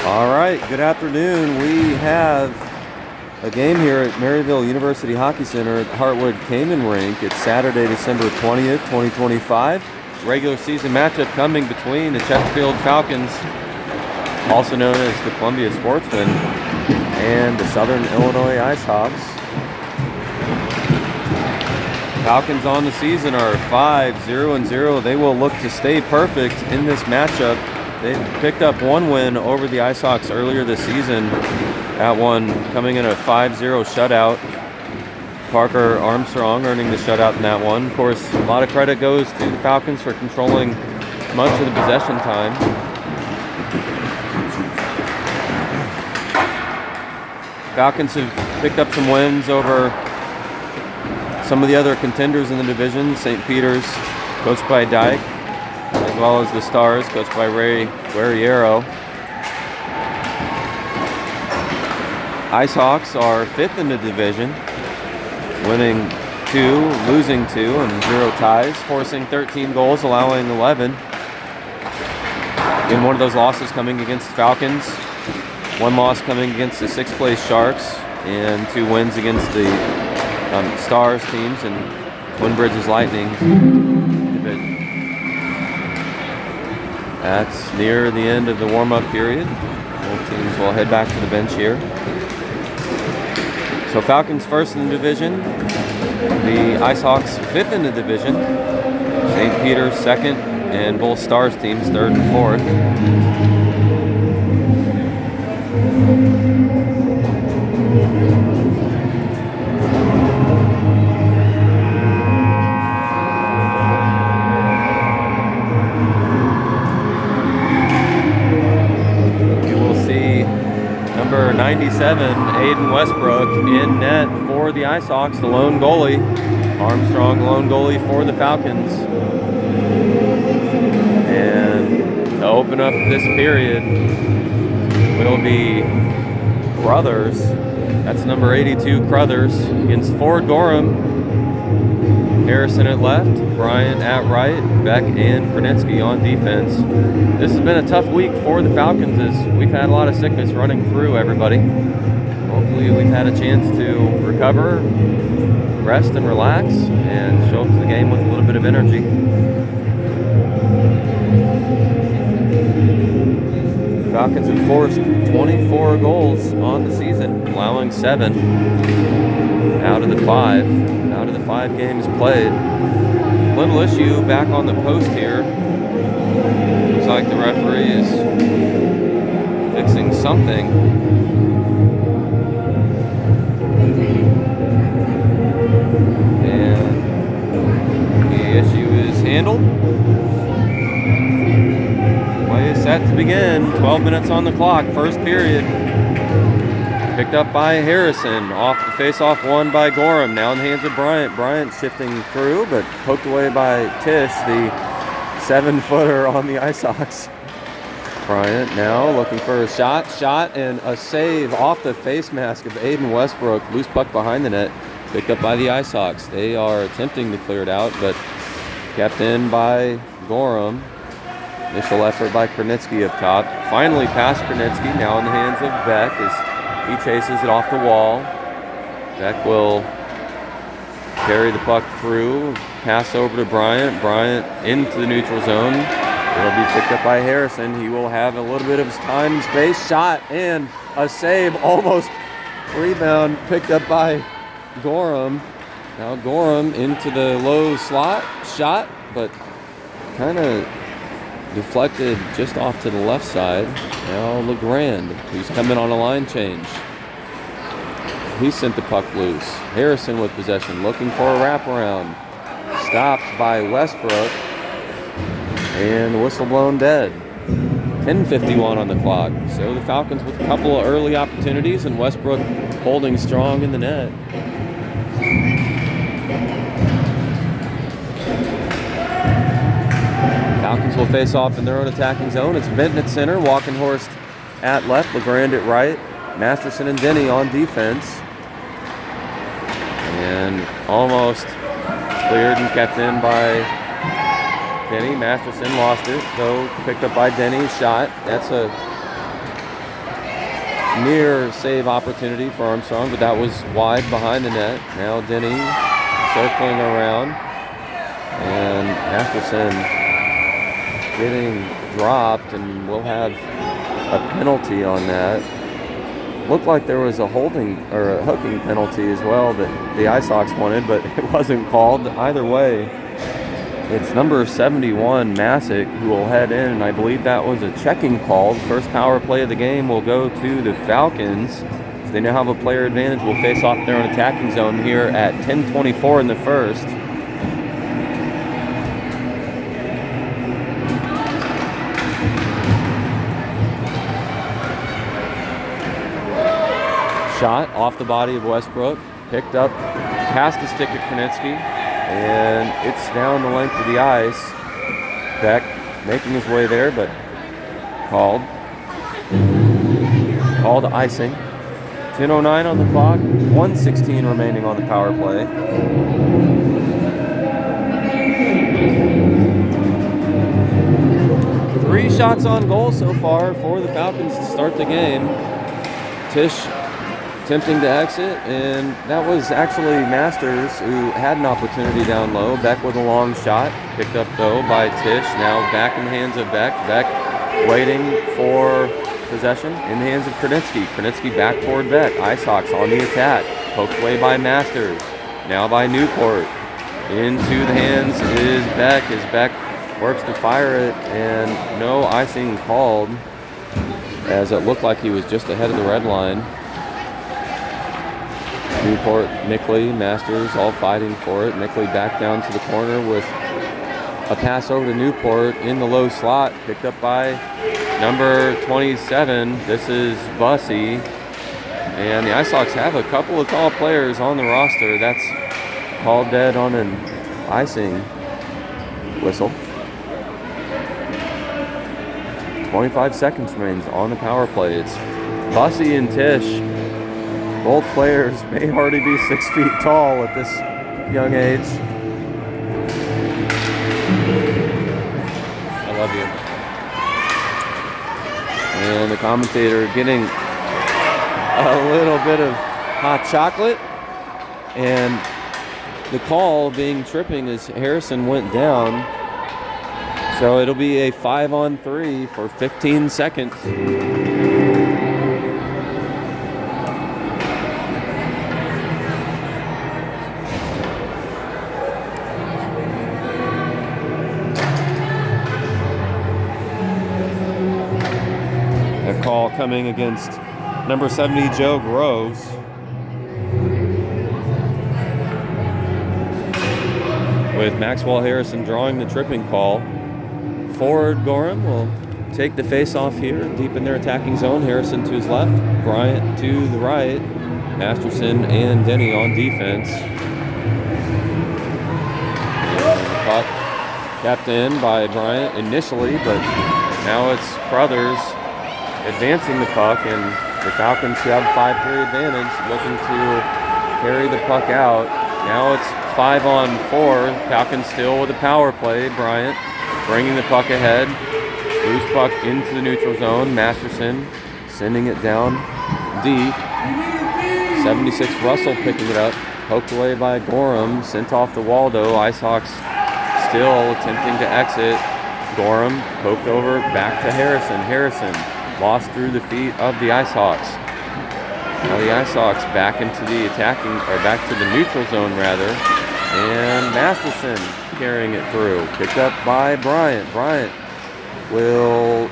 All right, good afternoon. We have a game here at Maryville University Hockey Center at the Hartwood Cayman Rink. It's Saturday, December 20th, 2025. Regular season matchup coming between the Chesterfield Falcons, also known as the Columbia Sportsmen, and the Southern Illinois IceHogs. Falcons on the season are 5-0-0. They will look to stay perfect in this matchup. They picked up one win over the IceHogs earlier this season. That one coming in a 5-0 shutout. Parker Armstrong earning the shutout in that one. Of course, a lot of credit goes to the Falcons for controlling much of the possession time. Falcons have picked up some wins over some of the other contenders in the division. St. Peter's, coached by Dyke, as well as the Stars, coached by Ray Guerriero. IceHogs are fifth in the division, winning 2, losing 2, and 0 ties, forcing 13 goals, allowing 11. In one of those losses coming against the Falcons, one loss coming against the 6th place Sharks, and 2 wins against the Stars teams and Twin Bridges Lightning division. That's near the end of the warm-up period. Both teams will head back to the bench here. So Falcons first in the division, the IceHogs fifth in the division, St. Peter's second, and both Stars teams third and fourth. Number 97, Aiden Westbrook, in net for the IceHogs, the lone goalie. Armstrong, lone goalie for the Falcons. And to open up this period will be Crothers. That's number 82, Crothers, against Ford Gorham. Harrison at left, Bryant at right, Beck and Krenetsky on defense. This has been a tough week for the Falcons as we've had a lot of sickness running through everybody. Hopefully we've had a chance to recover, rest and relax, and show up to the game with a little bit of energy. The Falcons have forced 24 goals on the season, allowing 7 out of the 5 games played. Little issue back on the post here. Looks like the referee is fixing something. And the issue is handled. Play is set to begin. 12 minutes on the clock, first period. Picked up by Harrison, off the face-off one by Gorham, now in the hands of Bryant. Bryant shifting through, but poked away by Tish, the 7-footer on the IceHogs. Bryant now looking for a shot, and a save off the face mask of Aiden Westbrook. Loose puck behind the net, picked up by the IceHogs. They are attempting to clear it out, but kept in by Gorham. Initial effort by Krenetsky up top. Finally past Krenetsky, now in the hands of Beck as he chases it off the wall. Beck will carry the puck through, pass over to Bryant. Bryant into the neutral zone. It'll be picked up by Harrison. He will have a little bit of his time and space. Shot and a save. Almost rebound picked up by Gorham. Now Gorham into the low slot. Shot, but kind of deflected just off to the left side. Now LeGrand, who's coming on a line change. He sent the puck loose. Harrison with possession, looking for a wraparound. Stopped by Westbrook. And the whistle blown dead. 10:51 on the clock. So the Falcons with a couple of early opportunities and Westbrook holding strong in the net. Falcons will face off in their own attacking zone. It's Benton at center, Walkenhorst at left, LeGrand at right, Masterson and Denny on defense. And almost cleared and kept in by Denny. Masterson lost it, though picked up by Denny. Shot. That's a near save opportunity for Armstrong, but that was wide behind the net. Now Denny circling around, and Masterson getting dropped, and we'll have a penalty on that. Looked like there was a holding or a hooking penalty as well that the Ice Hawks wanted, but it wasn't called. Either way, it's number 71, Masick, who will head in, and I believe that was a checking call. The first power play of the game will go to the Falcons. So they now have a player advantage. Will face off their own attacking zone here at 10:24 in the first. Shot off the body of Westbrook, picked up past the stick of Krnitsky, and it's down the length of the ice. Beck making his way there, but called icing. 10:09 on the clock, 1:16 remaining on the power play. Three shots on goal so far for the Falcons to start the game. Tisch attempting to exit, and that was actually Masters who had an opportunity down low. Beck with a long shot, picked up though by Tisch. Now back in the hands of Beck. Beck waiting for possession in the hands of Krnitsky. Krnitsky back toward Beck. Ice Hawks on the attack, poked away by Masters. Now by Newport. Into the hands is Beck as Beck works to fire it, and no icing called, as it looked like he was just ahead of the red line. Newport, Mickley, Masters all fighting for it. Mickley back down to the corner with a pass over to Newport in the low slot, picked up by number 27. This is Bussey. And the Ice Hawks have a couple of tall players on the roster. That's called dead on an icing whistle. 25 seconds remains on the power play. It's Bussey and Tisch. Both players may already be 6 feet tall at this young age. I love you. And the commentator getting a little bit of hot chocolate. And the call being tripping as Harrison went down. So it'll be a 5-on-3 for 15 seconds. Call coming against number 70, Joe Groves. With Maxwell Harrison drawing the tripping call. Forward Gorham will take the face-off here, deep in their attacking zone. Harrison to his left, Bryant to the right, Masterson and Denny on defense. Puck kept in by Bryant initially, but now it's Crothers advancing the puck, and the Falcons, who have a 5-3 advantage, looking to carry the puck out. Now it's 5-on-4. Falcons still with a power play. Bryant bringing the puck ahead. Loose puck into the neutral zone. Masterson sending it down deep. 76 Russell picking it up. Poked away by Gorham. Sent off to Waldo. Ice Hawks still attempting to exit. Gorham poked over back to Harrison. Harrison lost through the feet of the Ice Hawks. Now the Ice Hawks back into the attacking, or back to the neutral zone rather. And Masterson carrying it through. Picked up by Bryant. Bryant will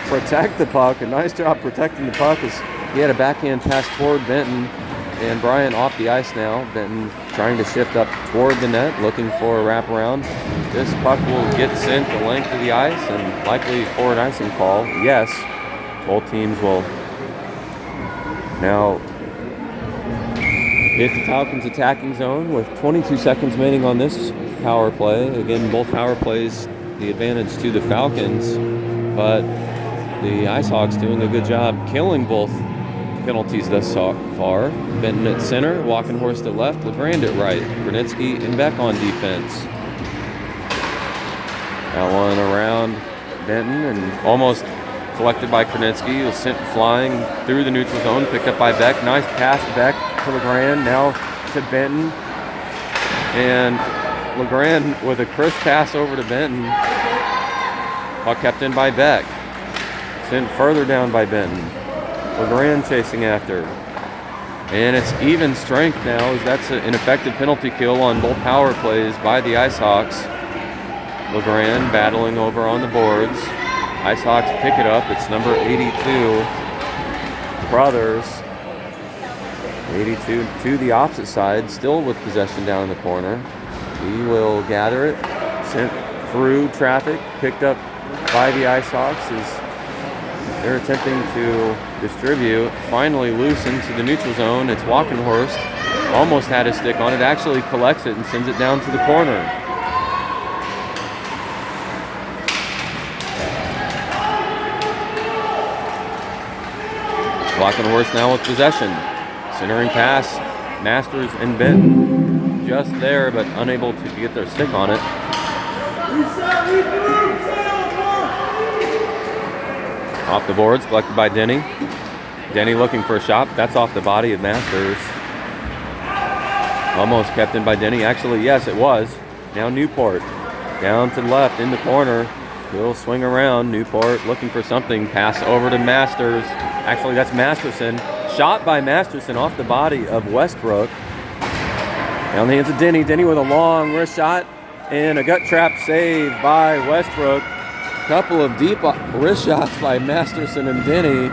protect the puck. A nice job protecting the puck as he had a backhand pass toward Benton. And Bryant off the ice now. Benton trying to shift up toward the net, looking for a wraparound. This puck will get sent the length of the ice and likely for an icing call. Yes. Both teams will now hit the Falcons' attacking zone with 22 seconds remaining on this power play. Again, both power plays the advantage to the Falcons, but the Ice Hawks doing a good job killing both penalties thus far. Benton at center, Walking Horse to left, LeGrand at right, Krnitsky and Beck on defense. That one around Benton and almost collected by Krnitsky. It was sent flying through the neutral zone, picked up by Beck. Nice pass, Beck to LeGrand, now to Benton. And LeGrand with a crisp pass over to Benton. Puck kept in by Beck. Sent further down by Benton. LeGrand chasing after. And it's even strength now, as that's an effective penalty kill on both power plays by the IceHawks. LeGrand battling over on the boards. IceHawks pick it up. It's number 82, Brothers. 82 to the opposite side, still with possession down in the corner. He will gather it, sent through traffic, picked up by the IceHawks as they're attempting to distribute. Finally loose into the neutral zone. It's Walkenhorst. Almost had his stick on it, actually collects it and sends it down to the corner. Walkenhorst now with possession. Centering pass, Masters and Benton just there, but unable to get their stick on it. Off the boards, collected by Denny. Denny looking for a shot. That's off the body of Masters. Almost kept in by Denny. Actually, yes, it was. Now Newport. Down to the left in the corner. He'll swing around. Newport looking for something. Pass over to Masters. Actually, that's Masterson. Shot by Masterson off the body of Westbrook. Down the hands of Denny. Denny with a long wrist shot. And a gut trap save by Westbrook. Couple of deep wrist shots by Masterson and Denny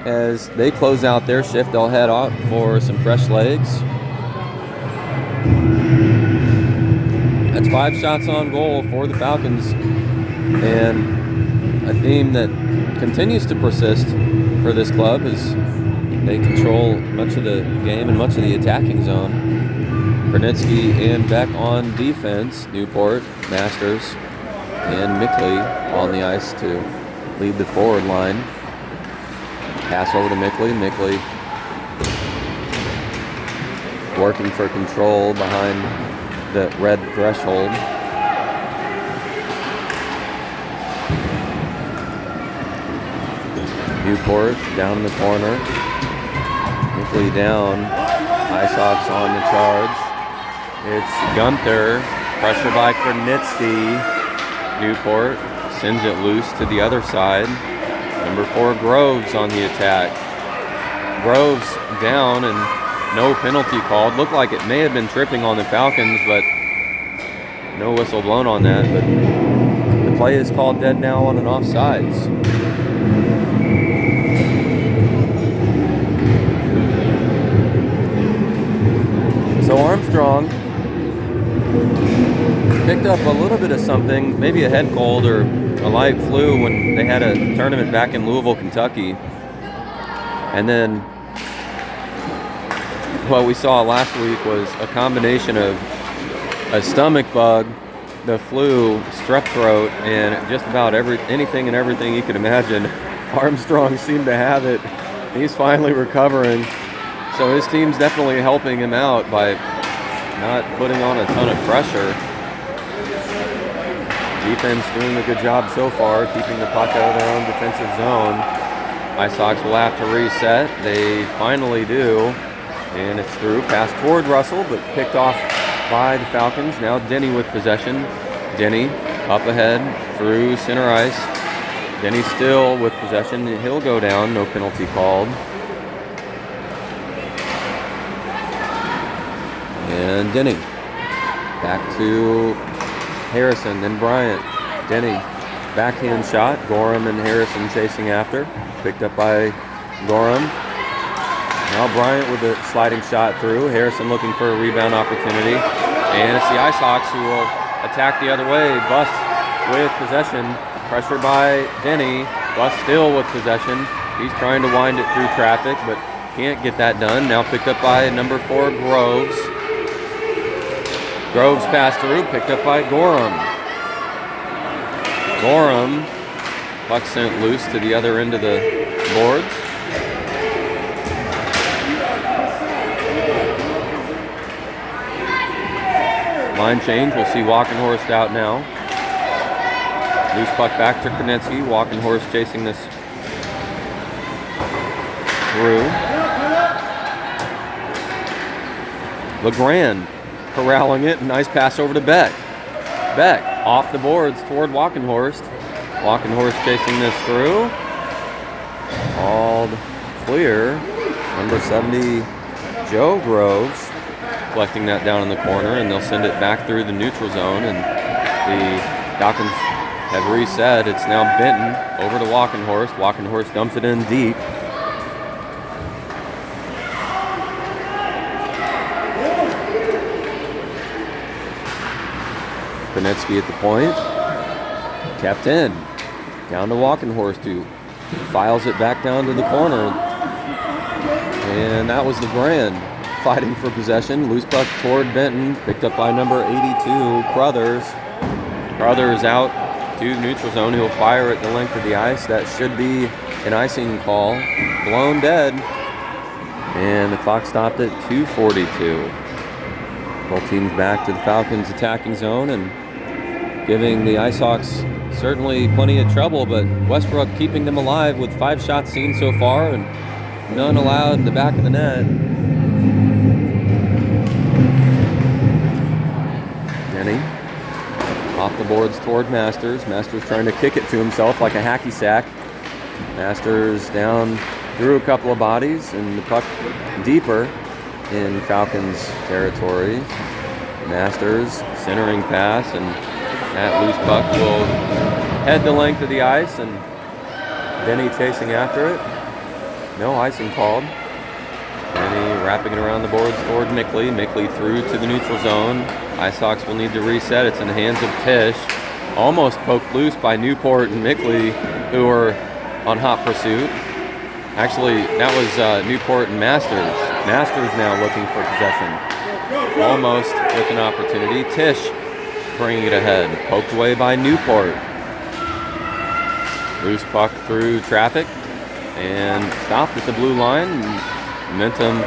as they close out their shift. They'll head out for some fresh legs. That's 5 shots on goal for the Falcons, and a theme that continues to persist for this club is they control much of the game and much of the attacking zone. Krnitsky and Beck on defense. Newport, Masters, and Mickley on the ice to lead the forward line. Pass over to Mickley. Mickley working for control behind the red threshold. Newport down in the corner. Mickley down. IceHawks on the charge. It's Gunther. Pressure by Krnitsky. Newport sends it loose to the other side. Number 4, Groves on the attack. Groves down and no penalty called. Looked like it may have been tripping on the Falcons, but no whistle blown on that. But the play is called dead now on an offsides. So Armstrong picked up a little bit of something, maybe a head cold or a light flu when they had a tournament back in Louisville, Kentucky. And then what we saw last week was a combination of a stomach bug, the flu, strep throat, and just about anything and everything you could imagine. Armstrong seemed to have it. He's finally recovering. So his team's definitely helping him out by not putting on a ton of pressure. Defense doing a good job so far, keeping the puck out of their own defensive zone. IceHawks will have to reset. They finally do. And it's through. Pass toward Russell, but picked off by the Falcons. Now Denny with possession. Denny up ahead through center ice. Denny still with possession. He'll go down. No penalty called. And Denny. Back to Harrison, then Bryant. Denny, backhand shot. Gorham and Harrison chasing after. Picked up by Gorham. Now Bryant with a sliding shot through. Harrison looking for a rebound opportunity. And it's the IceHawks who will attack the other way. Buss with possession. Pressure by Denny. Buss still with possession. He's trying to wind it through traffic, but can't get that done. Now picked up by number 4, Groves. Groves passed through, picked up by Gorham. Gorham, puck sent loose to the other end of the boards. Line change, we'll see Walkenhorst out now. Loose puck back to Krnitsky. Walkenhorst chasing this through. LeGrand corralling it. Nice pass over to Beck. Beck off the boards toward Walkenhorst. Walkenhorst chasing this through. Called clear. Number 70, Joe Groves, collecting that down in the corner, and they'll send it back through the neutral zone, and the Falcons have reset. It's now Benton over to Walkenhorst. Walkenhorst dumps it in deep. Konetsky at the point. Kept in. Down to Walkenhorst, who files it back down to the corner. And that was LeGrand fighting for possession. Loose puck toward Benton. Picked up by number 82, Crothers. Crothers out to the neutral zone. He'll fire at the length of the ice. That should be an icing call. Blown dead. And the clock stopped at 2:42. Both teams back to the Falcons' attacking zone and giving the IceHawks certainly plenty of trouble, but Westbrook keeping them alive with 5 shots seen so far and none allowed in the back of the net. Denny off the boards toward Masters. Masters trying to kick it to himself like a hacky sack. Masters down through a couple of bodies and the puck deeper in Falcons territory. Masters centering pass, and that loose puck will head the length of the ice, and Denny chasing after it. No icing called. Denny wrapping it around the boards toward Mickley. Mickley through to the neutral zone. IceHawks will need to reset. It's in the hands of Tisch. Almost poked loose by Newport and Mickley, who are on hot pursuit. Actually, that was Newport and Masters. Masters now looking for possession. Almost with an opportunity. Tisch bringing it ahead. Poked away by Newport. Loose puck through traffic and stopped at the blue line. Momentum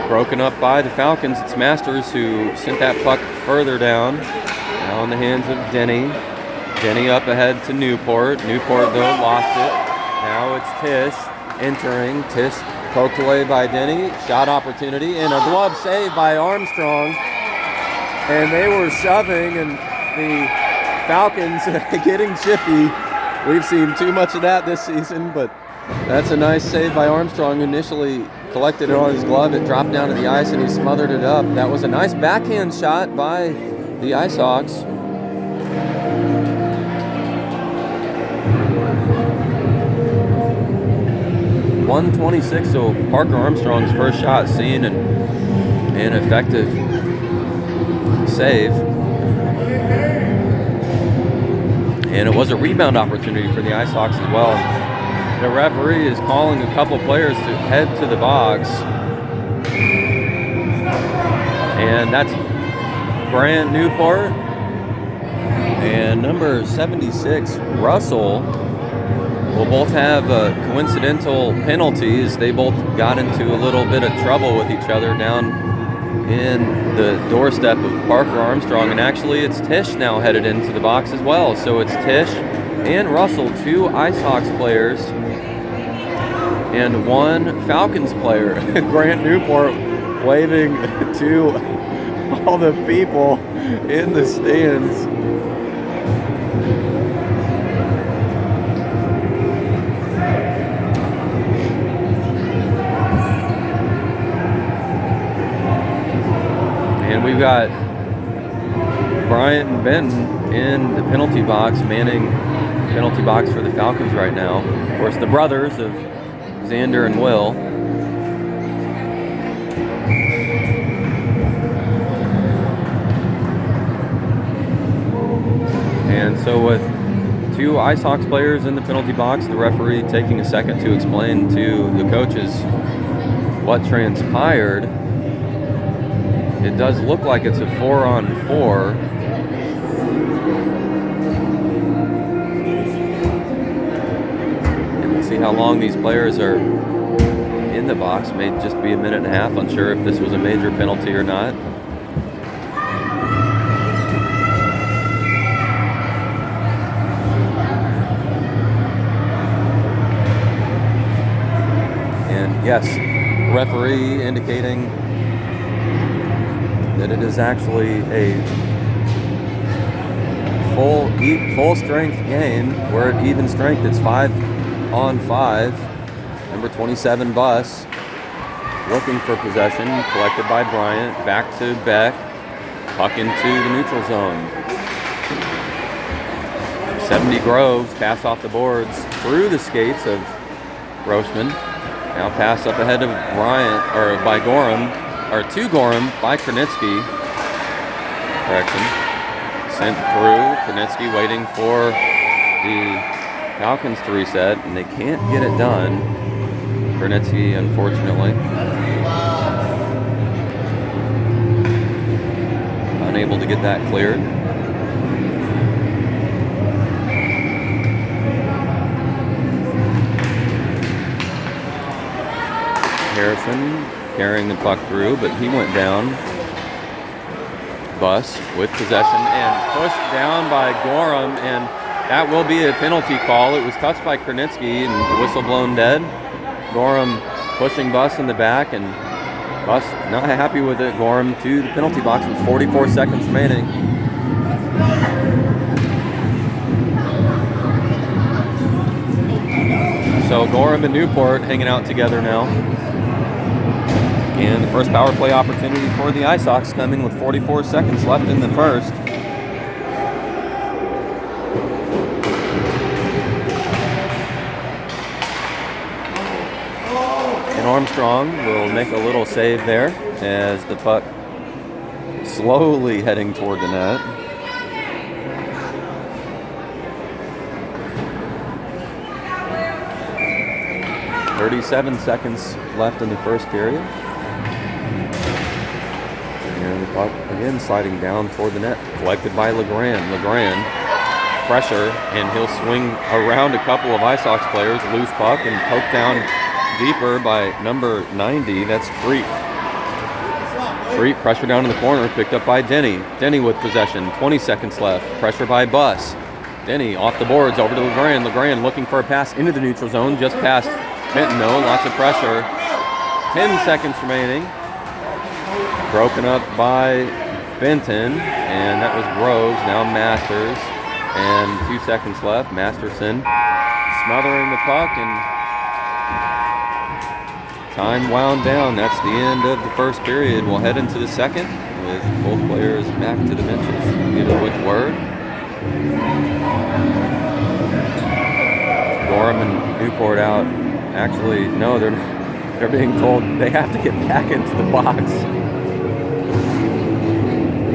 broken up by the Falcons. It's Masters who sent that puck further down. Now in the hands of Denny. Denny up ahead to Newport. Newport, though, lost it. Now it's Tisch entering. Tisch poked away by Denny. Shot opportunity and a glove save by Armstrong. And they were shoving, and the Falcons getting chippy. We've seen too much of that this season, but that's a nice save by Armstrong. Initially collected it on his glove. It dropped down to the ice, and he smothered it up. That was a nice backhand shot by the IceHawks. .126, so Parker Armstrong's first shot seen, and an effective save. And it was a rebound opportunity for the IceHawks as well. The referee is calling a couple players to head to the box. And that's Brant Newport and number 76, Russell, will both have coincidental penalties. They both got into a little bit of trouble with each other down in the doorstep of Parker Armstrong, and actually it's Tisch now headed into the box as well. So it's Tisch and Russell, 2 IceHawks players, and 1 Falcons player. Grant Newport waving to all the people in the stands. And we've got Bryant and Benton in the penalty box, manning the penalty box for the Falcons right now. Of course, the brothers of Xander and Will. And so with 2 IceHawks players in the penalty box, the referee taking a second to explain to the coaches what transpired. It does look like it's a 4-on-4. And we'll see how long these players are in the box. May just be a minute and a half. Unsure if this was a major penalty or not. Yes, referee indicating that it is actually a full strength game. We're at even strength. It's 5-on-5. Number 27 Bus looking for possession, collected by Bryant. Back to Beck. Puck into the neutral zone. 70 Groves, pass off the boards through the skates of Grossman. Now pass up ahead of Bryant, or by Gorham, or to Gorham by Krenitsky. Correction. Sent through. Krenitsky waiting for the Falcons to reset, and they can't get it done. Krenitsky, unfortunately, unable to get that cleared. Harrison carrying the puck through, but he went down. Bus with possession and pushed down by Gorham, and that will be a penalty call. It was touched by Krenitsky and whistle blown dead. Gorham pushing Bus in the back, and Bus not happy with it. Gorham to the penalty box with 44 seconds remaining. So Gorham and Newport hanging out together now. And the first power play opportunity for the Ice Hawks coming with 44 seconds left in the first. And Armstrong will make a little save there as the puck slowly heading toward the net. .37 seconds left in the first period. And the puck again sliding down toward the net, collected by Legrand. Legrand, pressure, and he'll swing around a couple of Ice Hawks players, loose puck, and poked down deeper by number 90. That's Freet. Freet, pressure down in the corner, picked up by Denny. Denny with possession, 20 seconds left. Pressure by Bus. Denny off the boards, over to Legrand. Legrand looking for a pass into the neutral zone, just past Benton, though, lots of pressure. 10 seconds remaining. Broken up by Benton, and that was Groves, now Masters. And 2 seconds left. Masterson smothering the puck, and time wound down. That's the end of the first period. We'll head into the second with both players back to the benches. Give a quick word. Gorham and Newport out. Actually, no, they're being told they have to get back into the box.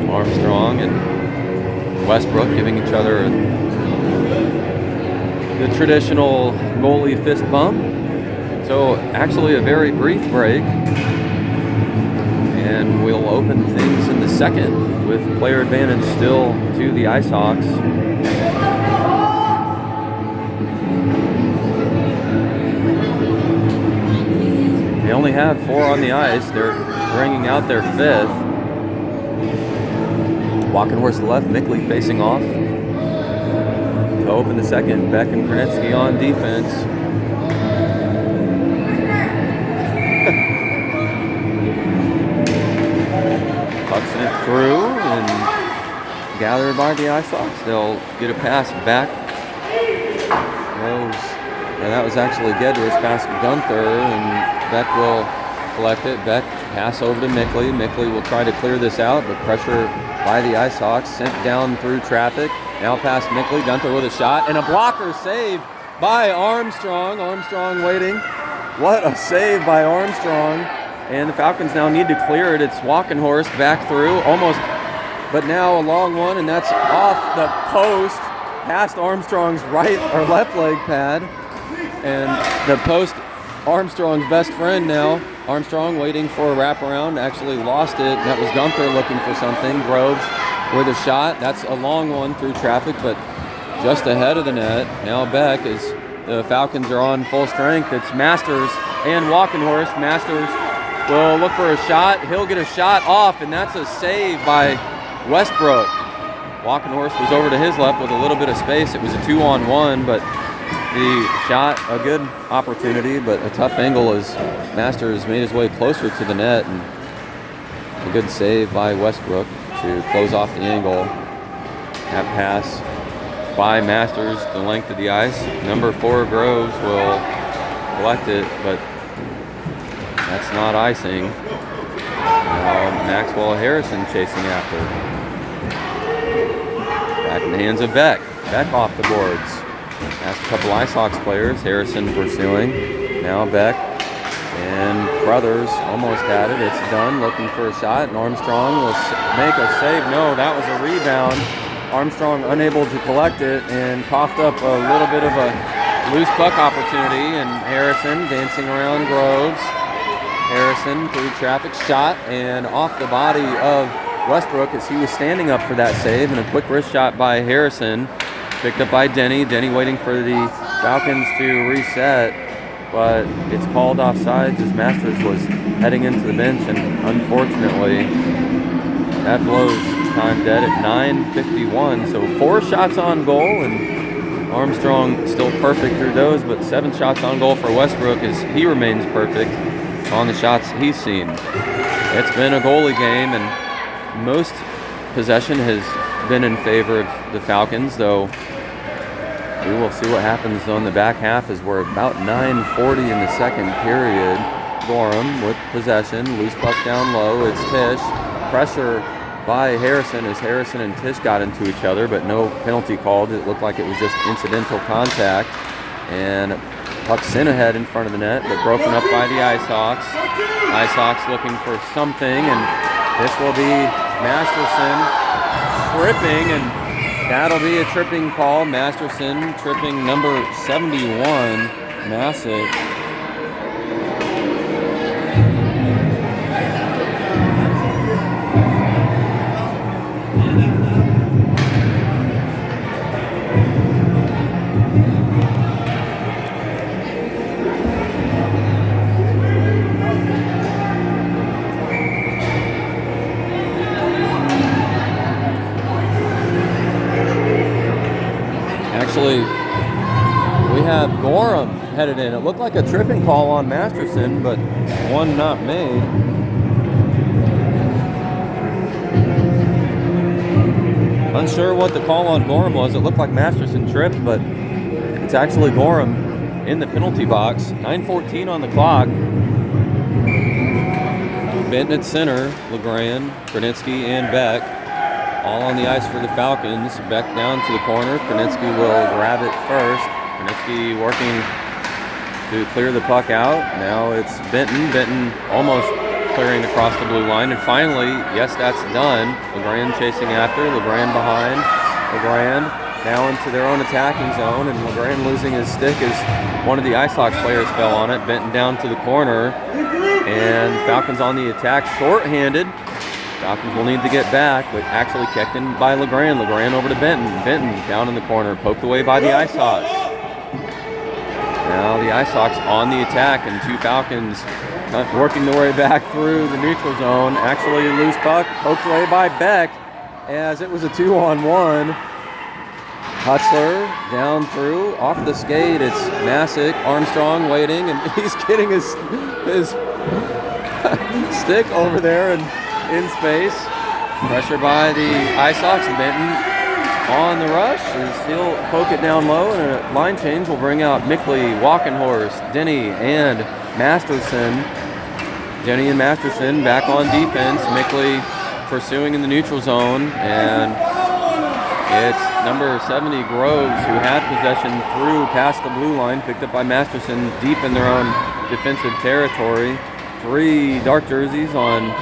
Armstrong and Westbrook giving each other the traditional goalie fist bump. So actually a very brief break. And we'll open things in the second with player advantage still to the Ice Hawks. They only have 4 on the ice. They're bringing out their 5th. Walkenhorst to the left, Mickley facing off. To open the second, Beck and Krenitsky on defense. Puck sent through and gathered by the Ice Hawks. They'll get a pass back. And that was actually Gedrich past Gunther, and Beck will collect it. Beck pass over to Mickley. Mickley will try to clear this out, but pressure by the Ice Hawks, sent down through traffic. Now past Mickley. Gunther with a shot, and a blocker save by Armstrong. Armstrong waiting. What a save by Armstrong. And the Falcons now need to clear it. It's Walkenhorst back through, almost, but now a long one, and that's off the post, past Armstrong's right or left leg pad. And the post, Armstrong's best friend now. Armstrong waiting for a wraparound, actually lost it. That was Gunther looking for something. Groves with a shot. That's a long one through traffic, but just ahead of the net. Now Beck, as the Falcons are on full strength. It's Masters and Walkenhorst. Masters will look for a shot. He'll get a shot off, and that's a save by Westbrook. Walkenhorst was over to his left with a little bit of space. It was a 2-on-1, but He shot a good opportunity, but a tough angle as Masters made his way closer to the net, and a good save by Westbrook to close off the angle. That pass by Masters the length of the ice. Number 4 Groves will collect it, but that's not icing. Now Maxwell Harrison chasing after. Back in the hands of Beck. Beck off the boards. Past a couple Ice Hawks players. Harrison pursuing. Now Beck and Brothers almost had it. It's done. Looking for a shot, and Armstrong will make a save. No, that was a rebound. Armstrong unable to collect it and coughed up a little bit of a loose puck opportunity, and Harrison dancing around Groves. Harrison through traffic, shot and off the body of Westbrook as he was standing up for that save, and a quick wrist shot by Harrison. Picked up by Denny. Denny waiting for the Falcons to reset, but it's called offsides as Masters was heading into the bench, and unfortunately that blows time dead at 9:51. So 4 shots on goal, and Armstrong still perfect through those, but 7 shots on goal for Westbrook as he remains perfect on the shots he's seen. It's been a goalie game, and most possession has been in favor of the Falcons, though we will see what happens on the back half as we're about 9:40 in the second period. Gorham with possession, loose puck down low. It's Tisch. Pressure by Harrison as Harrison and Tisch got into each other, but no penalty called. It looked like it was just incidental contact. And puck sent ahead in front of the net, but broken up by the Ice Hawks. Ice Hawks looking for something, and this will be Masterson tripping, and that'll be a tripping call. Masterson tripping number 71, Massick. Actually, we have Gorham headed in. It looked like a tripping call on Masterson, but one not made. Unsure what the call on Gorham was. It looked like Masterson tripped, but it's actually Gorham in the penalty box. 9:14 on the clock. Benton at center, LeGrand, Krenitsky, and Beck. All on the ice for the Falcons. Beck down to the corner. Krenitsky will grab it first. Krenitsky working to clear the puck out. Now it's Benton. Benton almost clearing across the blue line. And finally, yes, that's done. LeGrand chasing after. LeGrand behind. LeGrand now into their own attacking zone. And LeGrand losing his stick as one of the Ice Hawks players fell on it. Benton down to the corner. And Falcons on the attack, short-handed. Falcons will need to get back, but actually kicked in by LeGrand. LeGrand over to Benton. Benton down in the corner, poked away by the Ice Hawks. Now the Ice Hawks on the attack, and 2 Falcons working their way back through the neutral zone. Actually loose puck, poked away by Beck as it was a 2-on-1. Hutzler down through, off the skate. It's Massick. Armstrong waiting, and he's getting his stick over there and in space. Pressure by the Ice Hawks. Benton on the rush as he'll poke it down low, and a line change will bring out Mickley, Walkenhorst, Denny, and Masterson. Denny and Masterson back on defense. Mickley pursuing in the neutral zone, and it's number 70 Groves who had possession through past the blue line, picked up by Masterson deep in their own defensive territory. 3 dark jerseys on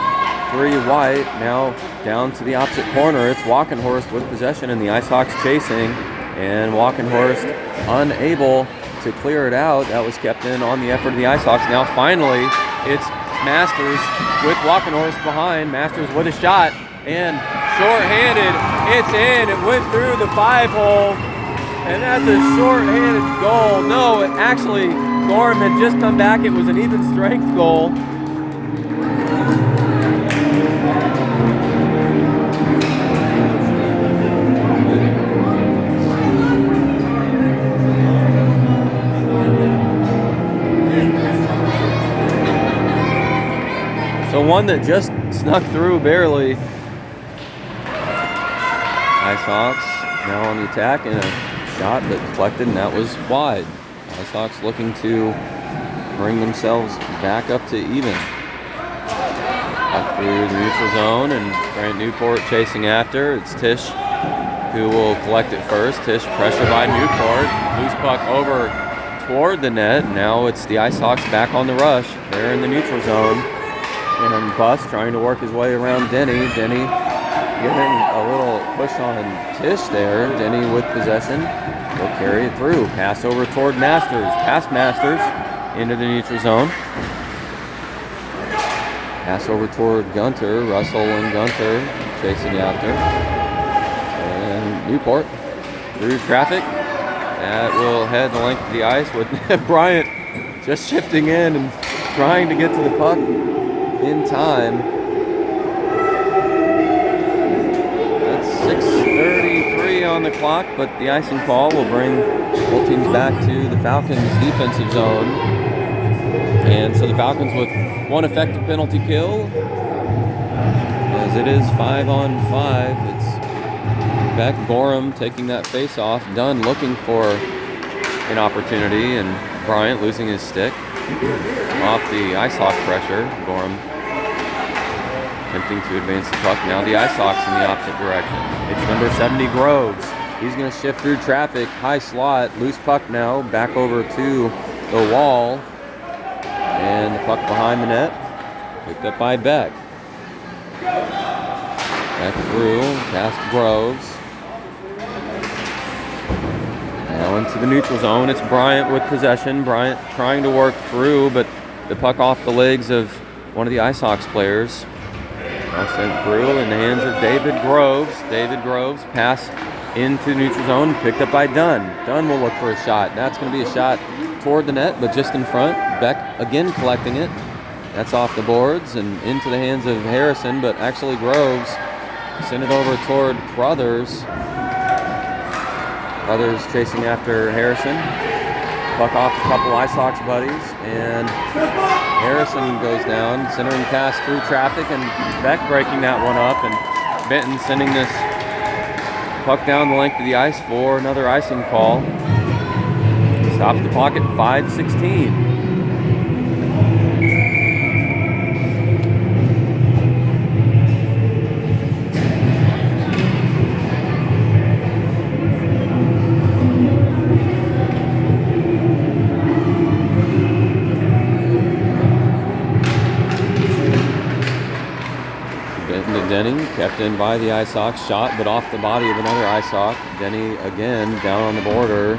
3 white. Now down to the opposite corner. It's Walkenhorst with possession, and the Ice Hawks chasing, and Walkenhorst unable to clear it out. That was kept in on the effort of the Ice Hawks. Now finally it's Masters with Walkenhorst behind. Masters with a shot, and short-handed, it's in. It went through the 5-hole, and that's a short-handed goal. No, it actually, Gorham had just come back. It was an even strength goal. So one that just snuck through barely. Ice Hawks now on the attack, and a shot that deflected, and that was wide. Ice Hawks looking to bring themselves back up to even. Up through the neutral zone, and Grant Newport chasing after. It's Tisch who will collect it first. Tisch pressure by Newport. Loose puck over toward the net. Now it's the Ice Hawks back on the rush. They're in the neutral zone. And Buss trying to work his way around Denny. Denny giving a little push on Tisch there. Denny with possession. He'll carry it through. Pass over toward Masters. Past Masters into the neutral zone. Pass over toward Gunter. Russell and Gunter chasing after. And Newport through traffic. That will head the length of the ice with Bryant just shifting in and trying to get to the puck in time. That's 6:33 on the clock, but the icing call will bring both teams back to the Falcons' defensive zone. And so the Falcons with one effective penalty kill, as it is 5-on-5. It's Beck Gorham taking that face off. Dunn looking for an opportunity, and Bryant losing his stick off the Ice Hawk pressure. Gorham attempting to advance the puck. Now the Ice Hawks in the opposite direction. It's number 70 Groves. He's going to shift through traffic. High slot. Loose puck now. Back over to the wall. And the puck behind the net. Picked up by Beck. Back through. Past Groves. Now into the neutral zone. It's Bryant with possession. Bryant trying to work through, but the puck off the legs of one of the Ice Hawks players. Now sent through in the hands of David Groves. David Groves pass into the neutral zone, picked up by Dunn. Dunn will look for a shot. That's going to be a shot toward the net, but just in front. Beck again collecting it. That's off the boards and into the hands of Harrison, but actually Groves sent it over toward Crothers. Crothers chasing after Harrison. Puck off a couple Ice Hawks buddies, and Harrison goes down, centering pass through traffic, and Beck breaking that one up, and Benton sending this puck down the length of the ice for another icing call. Stops the clock at 5:16. Denny kept in by the Ice Hawks, shot but off the body of another Ice Hawk. Denny again down on the border.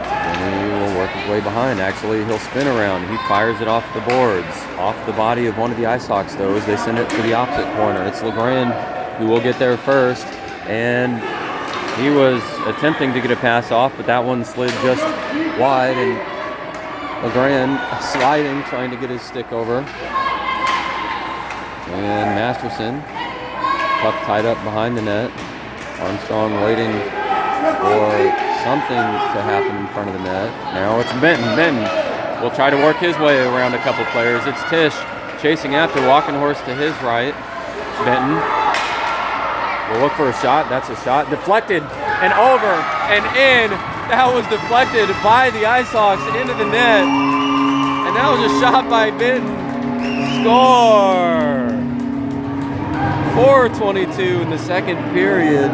Denny will work his way behind. Actually, he'll spin around. He fires it off the boards. Off the body of one of the Ice Hawks, though, as they send it to the opposite corner. It's LeGrand who will get there first. And he was attempting to get a pass off, but that one slid just wide. And LeGrand sliding, trying to get his stick over. And Masterson, puck tied up behind the net. Armstrong waiting for something to happen in front of the net. Now it's Benton. Benton will try to work his way around a couple players. It's Tisch chasing after, walking horse to his right. Benton will look for a shot. That's a shot. Deflected and over and in. That was deflected by the Ice Hawks into the net. And that was a shot by Benton. Score! 4:22 in the second period.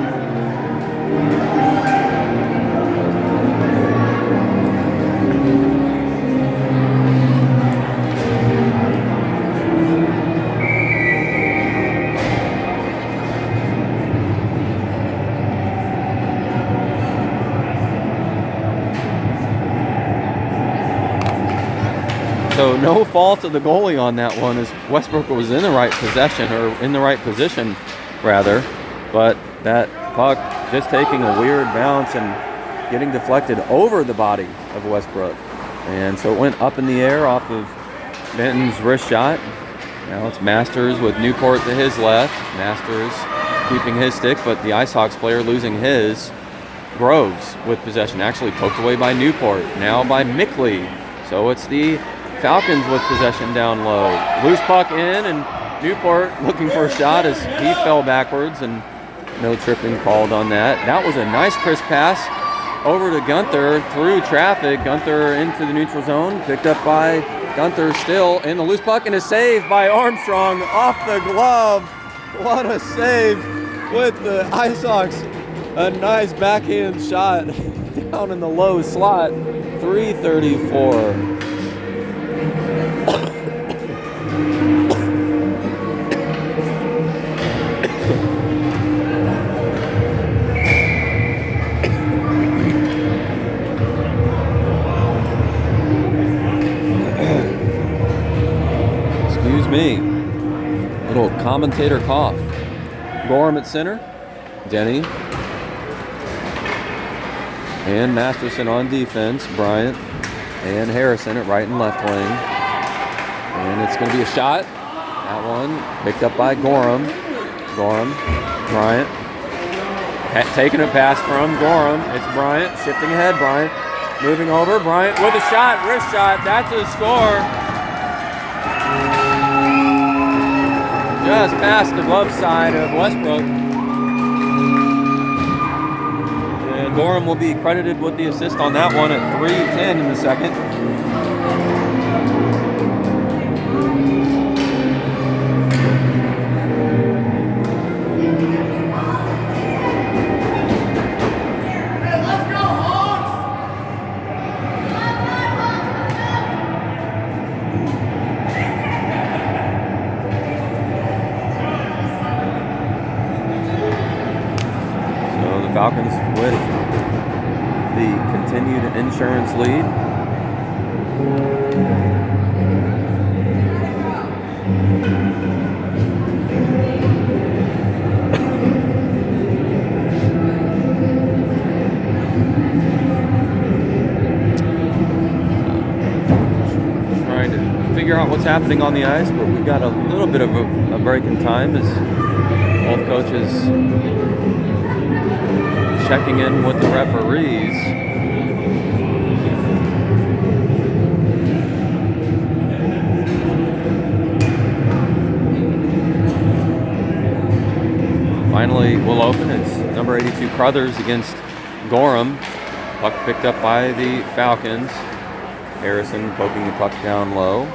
So no fault of the goalie on that one, as Westbrook was in the right possession, or in the right position rather, but that puck just taking a weird bounce and getting deflected over the body of Westbrook. And so it went up in the air off of Benton's wrist shot. Now it's Masters with Newport to his left. Masters keeping his stick, but the Ice Hawks player losing his. Groves with possession, actually poked away by Newport, now by Mickley. So it's the Falcons with possession down low. Loose puck in, and Newport looking for a shot as he fell backwards, and no tripping called on that. That was a nice crisp pass over to Gunther through traffic. Gunther into the neutral zone, picked up by Gunther still in the loose puck, and a save by Armstrong off the glove. What a save with the Ice Hawks. A nice backhand shot down in the low slot. 3:34. Excuse me. Little commentator cough. Gorham at center. Denny. And Masterson on defense. Bryant and Harrison at right and left wing. And it's going to be a shot. That one picked up by Gorham. Bryant. Taking a pass from Gorham. It's Bryant. Shifting ahead. Bryant moving over. Bryant with a shot. Wrist shot. That's a score. Just past the glove side of Westbrook. And Gorham will be credited with the assist on that one at 3:10 in the second. Falcons with the continued insurance lead. Trying to figure out what's happening on the ice, but we've got a little bit of a break in time as both coaches checking in with the referees. Finally, we'll open. It's number 82 Crothers against Gorham. Puck picked up by the Falcons. Harrison poking the puck down low.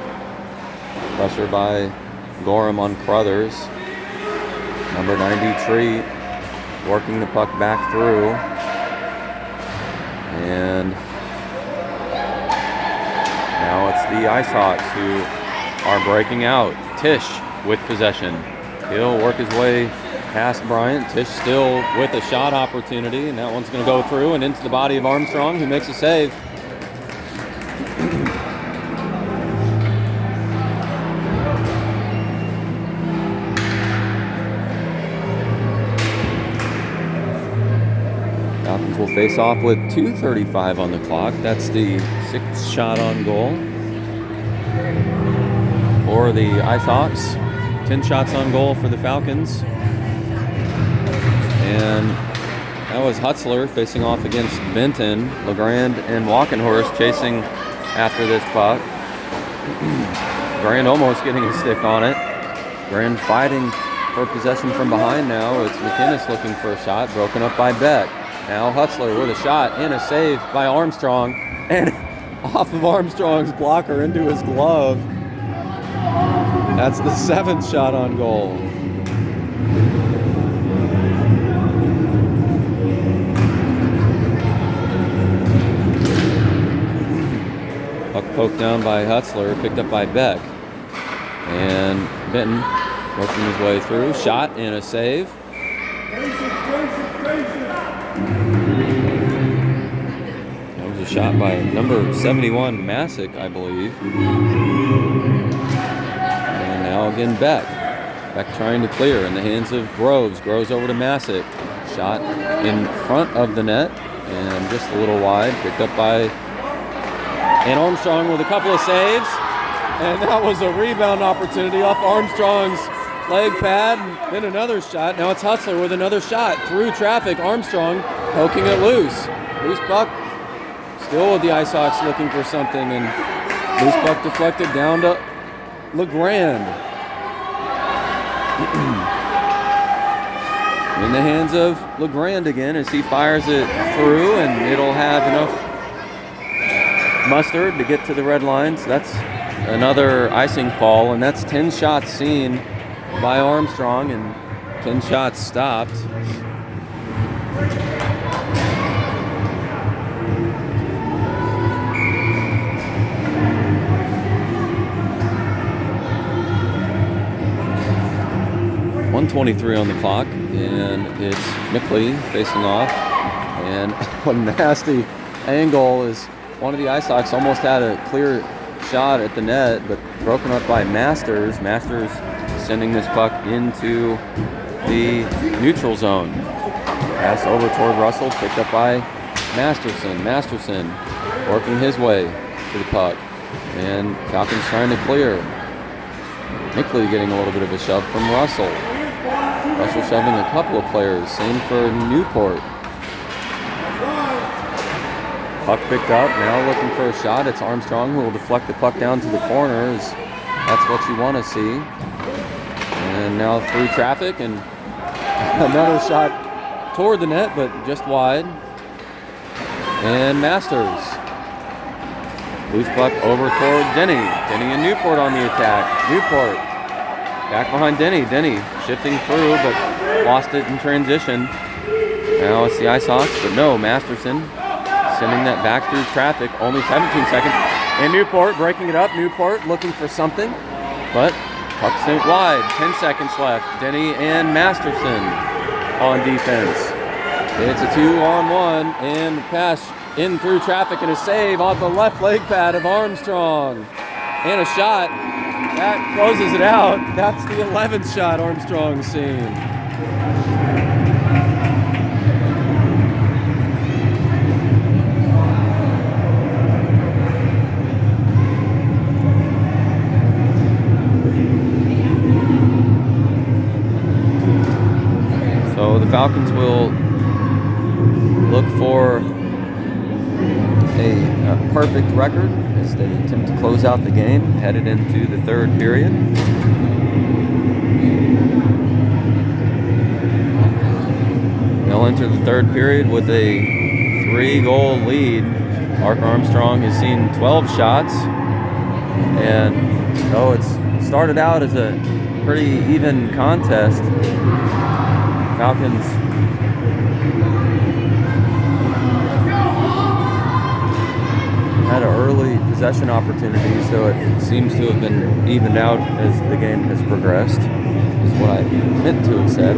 Pressure by Gorham on Crothers. Number 90 Treat working the puck back through, and now it's the Ice Hawks who are breaking out. Tisch with possession. He'll work his way past Bryant. Tisch still with a shot opportunity, and that one's going to go through and into the body of Armstrong, who makes a save. Falcons will face off with 2:35 on the clock. That's the 6th shot on goal for the Ice Hawks. 10 shots on goal for the Falcons. And that was Hutzler facing off against Benton. LeGrand and Walkenhorst chasing after this puck. Grand almost getting a stick on it. Grand fighting for possession from behind now. It's McInnes looking for a shot, broken up by Beck. Now Hutzler with a shot and a save by Armstrong, and off of Armstrong's blocker into his glove. That's the 7th shot on goal. Puck poked down by Hutzler, picked up by Beck. And Benton working his way through. Shot and a save. That was a shot by number 71, Masick, I believe. And now again Beck. Beck trying to clear in the hands of Groves. Groves over to Masick. Shot in front of the net and just a little wide. Picked up by and Armstrong with a couple of saves. And that was a rebound opportunity off Armstrong's leg pad. And then another shot. Now it's Hutzler with another shot through traffic. Armstrong poking it loose. Loose puck. Still with the Ice Hawks looking for something. And Loose puck deflected down to LeGrand. In the hands of LeGrand again as he fires it through, and it'll have enough mustard to get to the red line. So that's another icing call, and that's 10 shots seen by Armstrong and 10 shots stopped. .123 on the clock, and it's Mickley facing off, and a nasty angle is one of the Ice Hawks almost had a clear shot at the net, but broken up by Masters. Masters sending this puck into the neutral zone. Pass over toward Russell, picked up by Masterson. Masterson working his way to the puck, and Falcons trying to clear. Mickley getting a little bit of a shove from Russell. Russell shoving a couple of players. Same for Newport. Puck picked up. Now looking for a shot. It's Armstrong who will deflect the puck down to the corners. That's what you want to see. And now through traffic, and another shot toward the net, but just wide. And Masters. Loose puck over toward Denny. Denny and Newport on the attack. Newport back behind Denny. Denny shifting through, but lost it in transition. Now it's the Ice Hawks, but no, Masterson sending that back through traffic. Only 17 seconds. And Newport breaking it up. Newport looking for something, but puck sent wide. 10 seconds left. Denny and Masterson on defense. It's a 2-on-1, and the pass in through traffic, and a save off the left leg pad of Armstrong. And a shot. That closes it out. That's the 11th shot Armstrong's seen. So the Falcons will look for a perfect record as they attempt to close out the game, headed into the third period. They'll enter the third period with a 3-goal lead. Mark Armstrong has seen 12 shots, and though it's started out as a pretty even contest, Falcons had an early possession opportunity, so it seems to have been evened out as the game has progressed, is what I meant to have said.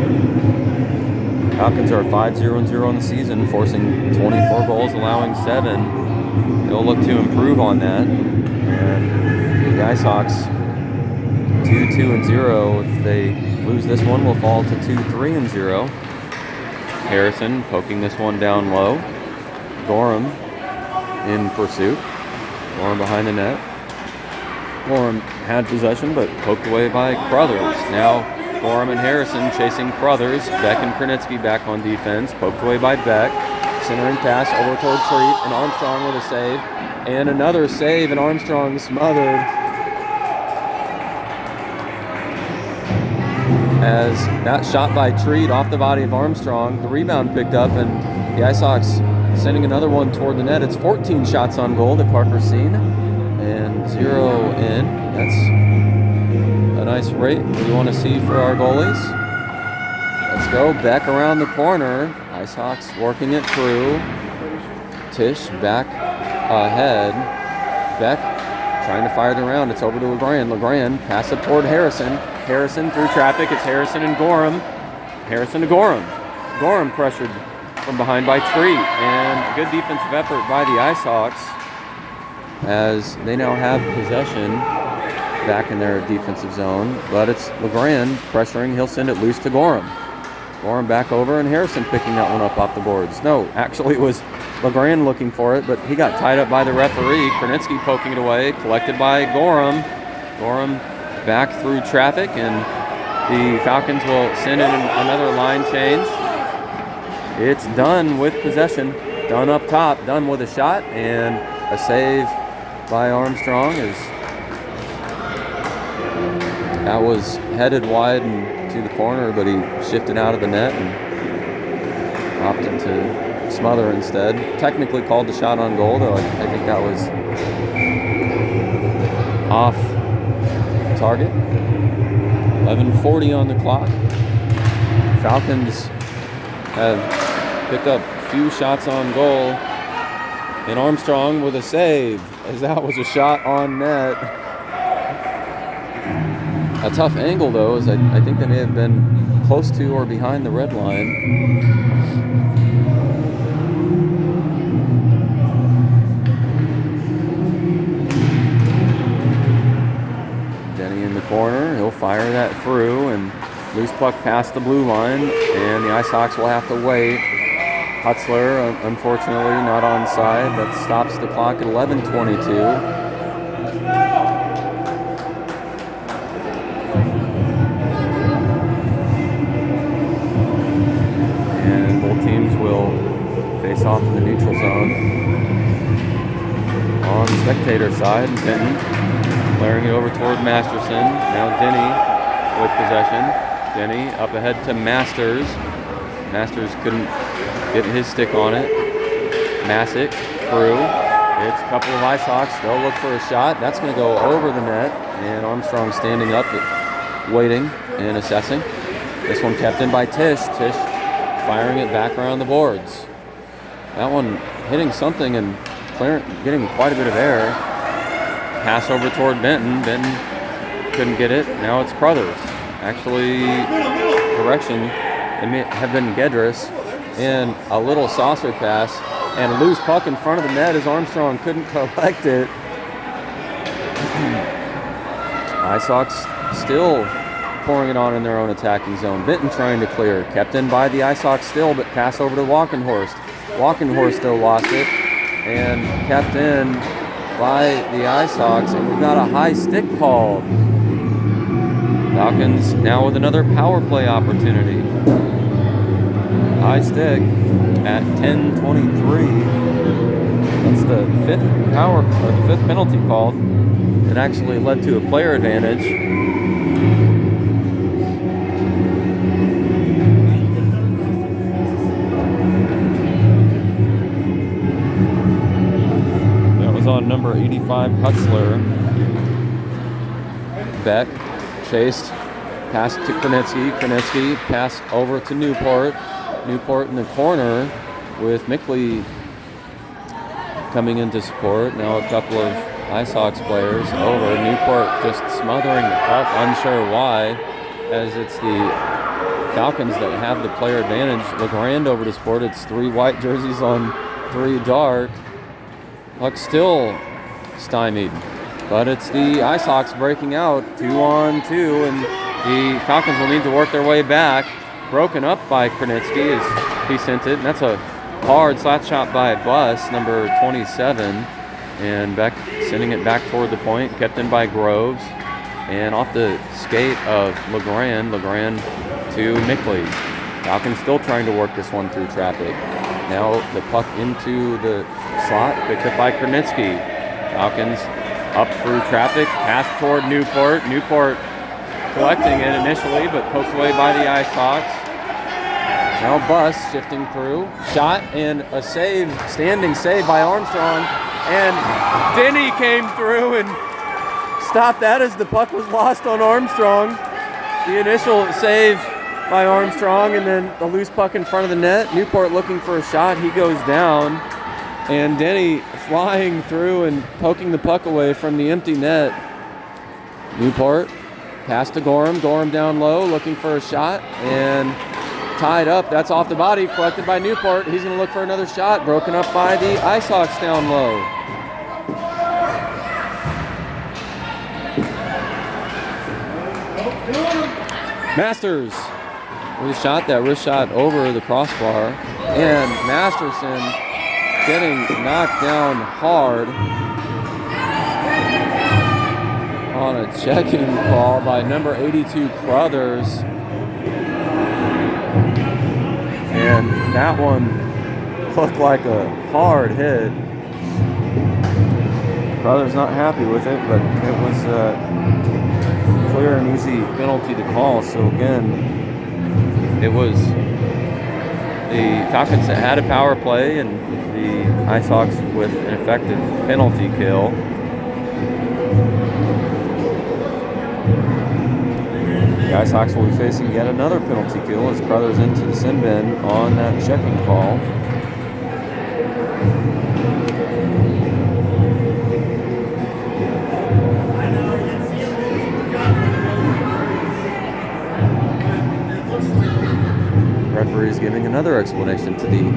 Falcons are 5-0-0 on the season, forcing 24 goals, allowing 7. They'll look to improve on that. And the Ice Hawks 2-2-0. If they lose this one, will fall to 2-3-0. Harrison poking this one down low. Gorham in pursuit. Gorham behind the net. Gorham had possession, but poked away by Crothers. Now Gorham and Harrison chasing Crothers. Beck and Krenitsky back on defense. Poked away by Beck. Centering pass over toward Treat, and Armstrong with a save. And another save, and Armstrong smothered. As that shot by Treat off the body of Armstrong. The rebound picked up, and the Ice Hawks sending another one toward the net. It's 14 shots on goal that Parker's seen, and 0 in. That's a nice rate we want to see for our goalies. Let's go back around the corner. Ice Hawks working it through. Tisch back ahead. Beck trying to fire it around. It's over to LeGrand. LeGrand pass it toward Harrison. Harrison through traffic. It's Harrison and Gorham. Harrison to Gorham. Gorham pressured from behind by Treat, and a good defensive effort by the Ice Hawks as they now have possession back in their defensive zone, but it's LeGrand pressuring. He'll send it loose to Gorham. Gorham back over, and Harrison picking that one up off the boards. No, actually it was LeGrand looking for it, but he got tied up by the referee. Krenitsky poking it away, collected by Gorham. Gorham back through traffic, and the Falcons will send in another line change. It's done with possession, done up top, done with a shot, and a save by Armstrong as that was headed wide and to the corner, but he shifted out of the net and opted to smother instead. Technically called the shot on goal, though I think that was off target. 11:40 on the clock. Falcons have picked up a few shots on goal, and Armstrong with a save, as that was a shot on net. A tough angle, though, as I think they may have been close to or behind the red line. Denny in the corner, he'll fire that through, and loose puck past the blue line, and the Ice Hawks will have to wait. Hutzler, unfortunately, not onside. That stops the clock at 11:22. And both teams will face off in the neutral zone. On the spectator side, Denton flaring it over toward Masterson. Now Denny with possession. Denny up ahead to Masters. Masters couldn't get his stick on it. Masick through. It's a couple of Ice Hawks. They'll look for a shot. That's going to go over the net. And Armstrong standing up, waiting and assessing. This one kept in by Tisch. Tisch firing it back around the boards. That one hitting something and getting quite a bit of air. Pass over toward Benton. Benton couldn't get it. Now it's Crothers. Actually, direction, it may have been Gedris, and a little saucer pass, and a loose puck in front of the net as Armstrong couldn't collect it. Ice Hawks still pouring it on in their own attacking zone. Benton trying to clear. Kept in by the Ice Hawks still, but pass over to Walkenhorst. Walkenhorst still lost it, and kept in by the Ice Hawks, and we've got a high stick called. Falcons now with another power play opportunity. High stick at 10:23. That's the fifth penalty called. It actually led to a player advantage. That was on number 85, Hutzler. Beck chased, pass to Krenetsky. Krenetsky pass over to Newport. Newport in the corner with Mickley coming into support. Now a couple of Ice Hawks players over. Newport just smothering the puck, unsure why, as it's the Falcons that have the player advantage. LeGrand over to support. It's 3 white jerseys on 3 dark. Puck still stymied. But it's the Ice Hawks breaking out 2-on-2, and the Falcons will need to work their way back. Broken up by Krenetsky as he sent it. And that's a hard slap shot by Bus, number 27. And Beck sending it back toward the point, kept in by Groves. And off the skate of LeGrand to Mickley. Falcons still trying to work this one through traffic. Now the puck into the slot, picked up by Krenetsky. Falcons up through traffic, pass toward Newport. Newport collecting it initially, but poked away by the Ice Hawks. Now Bus shifting through. Shot and a save, standing save by Armstrong. And Denny came through and stopped that as the puck was lost on Armstrong. The initial save by Armstrong, and then the loose puck in front of the net. Newport looking for a shot. He goes down. And Denny flying through and poking the puck away from the empty net. Newport, pass to Gorham. Gorham down low, looking for a shot. And tied up. That's off the body, collected by Newport. He's going to look for another shot. Broken up by the Ice Hawks down low. Masters with a shot, that wrist shot over the crossbar. And Masterson getting knocked down hard on a checking call by number 82, Crothers. And that one looked like a hard hit. Crowther's not happy with it, but it was a clear and easy penalty to call. So again, it was the Falcons that had a power play and the Ice Hawks with an effective penalty kill. The Ice Hawks will be facing yet another penalty kill as Crowther's into the sin bin on that checking call. Referee's giving another explanation to the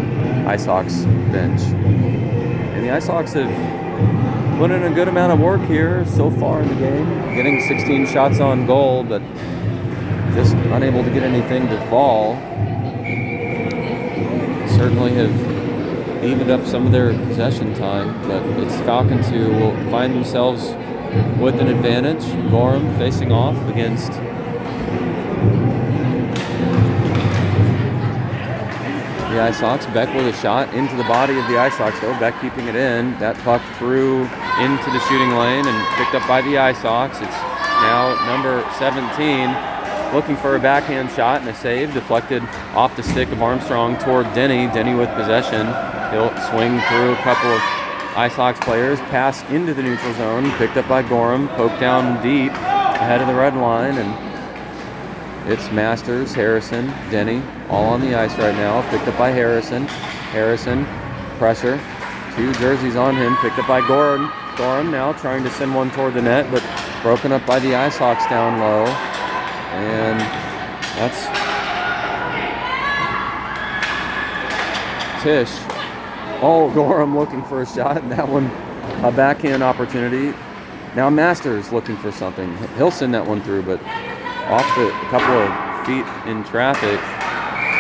Ice Hawks bench. And the Ice Hawks have put in a good amount of work here so far in the game, getting 16 shots on goal, but just unable to get anything to fall. Certainly have evened up some of their possession time, but it's Falcons who will find themselves with an advantage. Gorham facing off against the Ice Hawks. Beck with a shot into the body of the Ice Hawks, though. Beck keeping it in. That puck through into the shooting lane and picked up by the Ice Hawks. It's now number 17 looking for a backhand shot and a save. Deflected off the stick of Armstrong toward Denny. Denny with possession. He'll swing through a couple of Ice Hawks players. Pass into the neutral zone. Picked up by Gorham. Poked down deep ahead of the red line. And it's Masters, Harrison, Denny, all on the ice right now. Picked up by Harrison. Harrison, pressure. 2 jerseys on him. Picked up by Gorham. Gorham now trying to send one toward the net, but broken up by the Ice Hawks down low. And that's Tisch. Oh, Gorham looking for a shot, and that one a backhand opportunity. Now Masters looking for something. He'll send that one through, but off the couple of feet in traffic,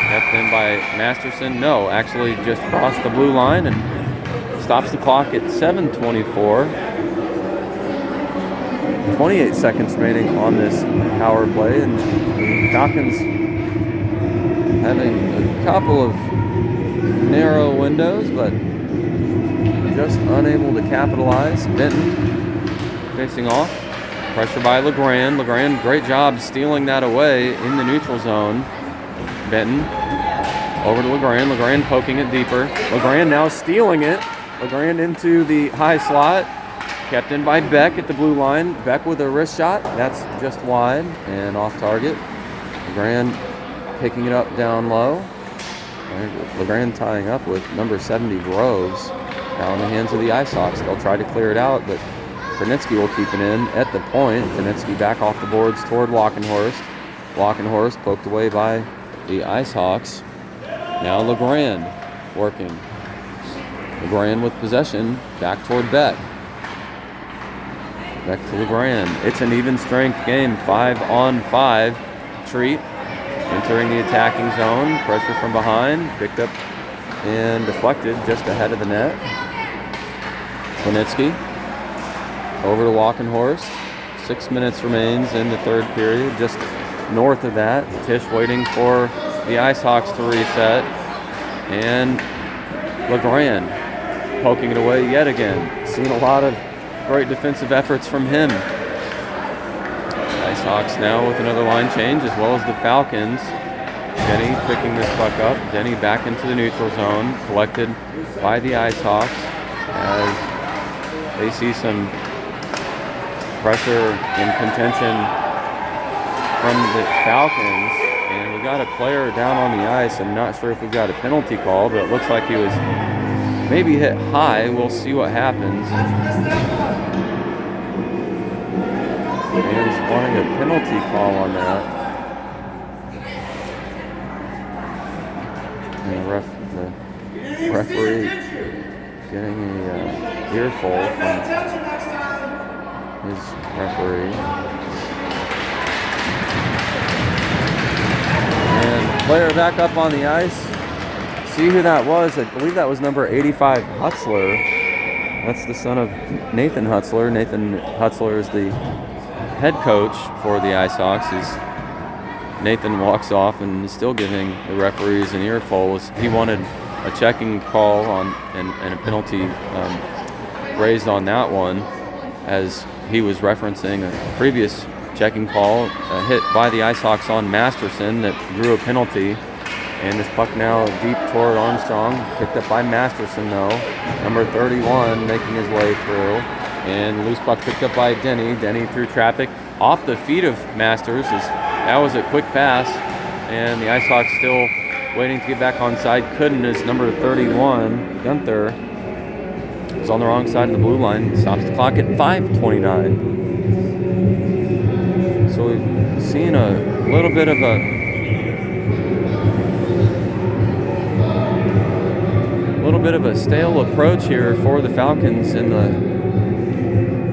kept in by Masterson. No, actually just crossed the blue line and stops the clock at 7:24. 28 seconds remaining on this power play, and the Falcons having a couple of narrow windows, but just unable to capitalize. Benton facing off. Pressure by Legrand. Legrand, great job stealing that away in the neutral zone. Benton over to Legrand. Legrand poking it deeper. Legrand now stealing it. Legrand into the high slot. Kept in by Beck at the blue line. Beck with a wrist shot. That's just wide and off target. Legrand picking it up down low. Legrand tying up with number 70 Groves. Now in the hands of the Ice Hawks. They'll try to clear it out, but Kernitsky will keep it in at the point. Kernitsky back off the boards toward Walkenhorst. Walkenhorst poked away by the Ice Hawks. Now Legrand working. Legrand with possession back toward Beck. Back to Legrand. It's an even strength game. 5-on-5. Treat entering the attacking zone. Pressure from behind. Picked up and deflected just ahead of the net. Kernitsky over to Walkenhorst. 6 minutes remains in the third period. Just north of that, Tisch waiting for the Ice Hawks to reset. And Legrand poking it away yet again. Seen a lot of great defensive efforts from him. Ice Hawks now with another line change, as well as the Falcons. Denny picking this puck up. Denny back into the neutral zone, collected by the Ice Hawks as they see some pressure and contention from the Falcons. And we got a player down on the ice. I'm not sure if we've got a penalty call, but it looks like he was maybe hit high. We'll see what happens. Fans wanting a penalty call on that. And the referee getting a earful from his referee. And player back up on the ice. See who that was. I believe that was number 85, Hutzler. That's the son of Nathan Hutzler. Nathan Hutzler is the head coach for the Ice Hawks. Nathan walks off and is still giving the referees an earful. He wanted a checking call on and a penalty raised on that one, as he was referencing a previous checking call, a hit by the Ice Hawks on Masterson that drew a penalty. And this puck now deep toward Armstrong, picked up by Masterson though. Number 31 making his way through. And loose puck picked up by Denny. Denny through traffic off the feet of Masters. That was a quick pass. And the Ice Hawks still waiting to get back on side. Couldn't, as number 31, Gunther, is on the wrong side of the blue line. Stops the clock at 5:29. So we've seen a little bit of a stale approach here for the Falcons in the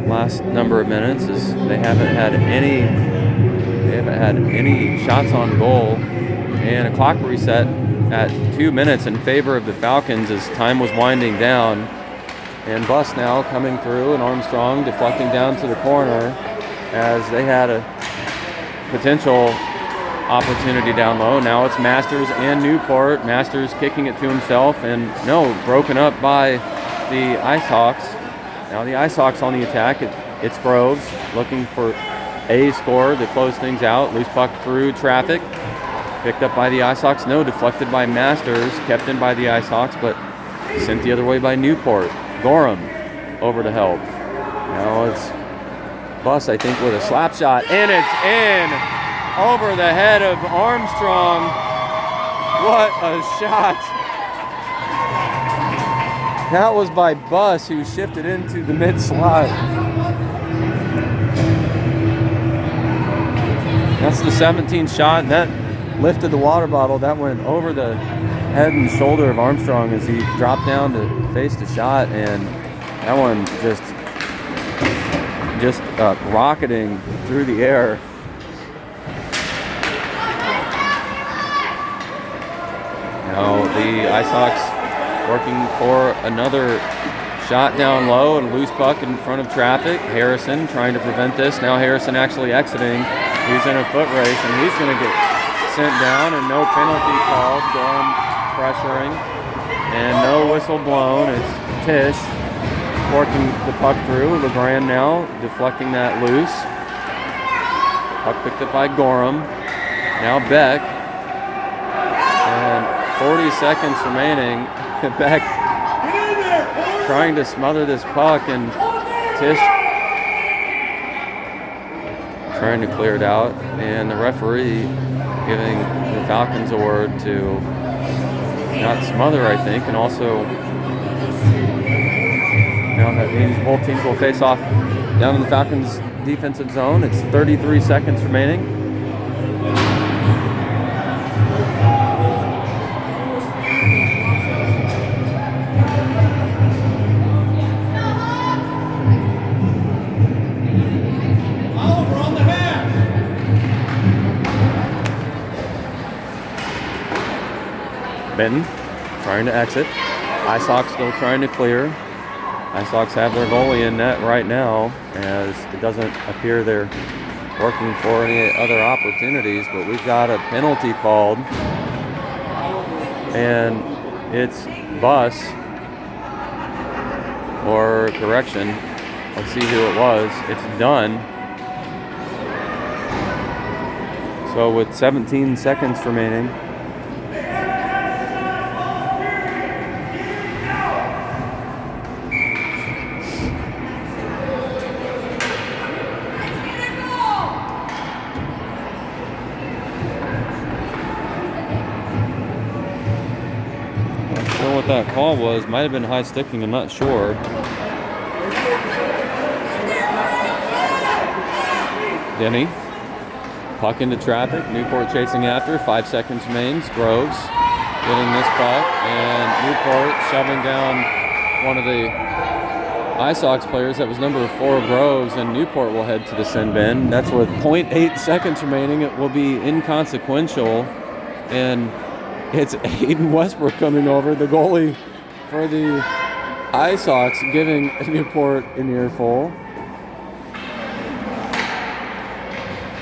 last number of minutes, as they haven't had any shots on goal, and a clock reset at 2 minutes in favor of the Falcons as time was winding down. And Buss now coming through, and Armstrong deflecting down to the corner as they had a potential opportunity down low. Now it's Masters and Newport. Masters kicking it to himself, and broken up by the Ice Hawks. Now the Ice Hawks on the attack. It's Groves looking for a score to close things out. Loose puck through traffic. Picked up by the Ice Hawks. No, deflected by Masters. Kept in by the Ice Hawks, but sent the other way by Newport. Gorham over to help. Now it's Buss, I think, with a slap shot, and it's in over the head of Armstrong. What a shot. That was by Buss, who shifted into the mid slot. That's the 17th shot, and that lifted the water bottle. That went over the head and shoulder of Armstrong as he dropped down to face the shot, and that one just rocketing through the air. Now the Ice Hawks working for another shot down low and a loose puck in front of traffic. Harrison trying to prevent this. Now Harrison actually exiting. He's in a foot race, and he's going to get sent down, and no penalty called. Gorham pressuring, and no whistle blown. It's Tisch working the puck through. LeGrand now deflecting that loose. Puck picked up by Gorham. Now Beck. And 40 seconds remaining. Beck trying to smother this puck, and Tisch trying to clear it out. And the referee giving the Falcons a word to not smother, I think, and also now that means both teams will face off down in the Falcons' defensive zone. It's 33 seconds remaining. Benton trying to exit. Ice Hawks still trying to clear. Ice Hawks have their goalie in net right now, as it doesn't appear they're working for any other opportunities, but we've got a penalty called, and it's Buss, or correction, let's see who it was. It's Dunn. So with 17 seconds remaining, that call was, might have been high sticking, I'm not sure. Denny, puck into traffic, Newport chasing after, 5 seconds remains. Groves getting this puck, and Newport shoving down one of the Ice Hawks players. That was number 4, Groves, and Newport will head to the sin bin. That's with 0.8 seconds remaining. It will be inconsequential, and it's Aiden Westbrook coming over, the goalie for the Ice Hawks, giving Newport an earful.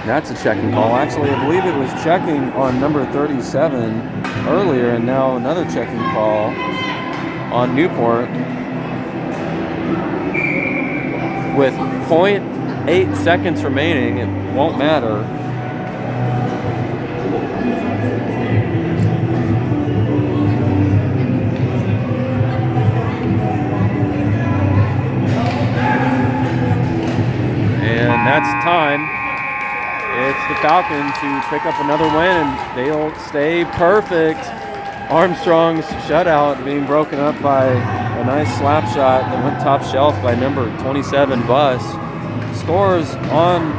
That's a checking call. Actually, I believe it was checking on number 37 earlier, and now another checking call on Newport. with 0.8 seconds remaining. It won't matter. And that's time. It's the Falcons who pick up another win, and they'll stay perfect. Armstrong's shutout being broken up by a nice slap shot that went top shelf by number 27, Buss. Scores on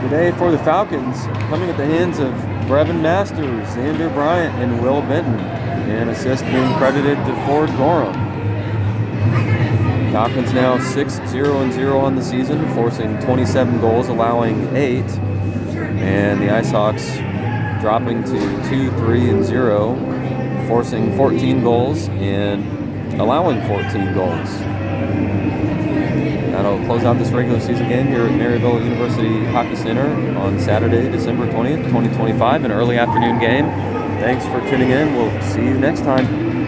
the day for the Falcons coming at the hands of Brevin Masters, Xander Bryant, and Will Benton. And assist being credited to Ford Gorham. Falcons now 6-0-0 on the season, forcing 27 goals, allowing 8. And the Ice Hawks dropping to 2-3-0, forcing 14 goals and allowing 14 goals. That'll close out this regular season game here at Maryville University Hockey Center on Saturday, December 20th, 2025, an early afternoon game. Thanks for tuning in. We'll see you next time.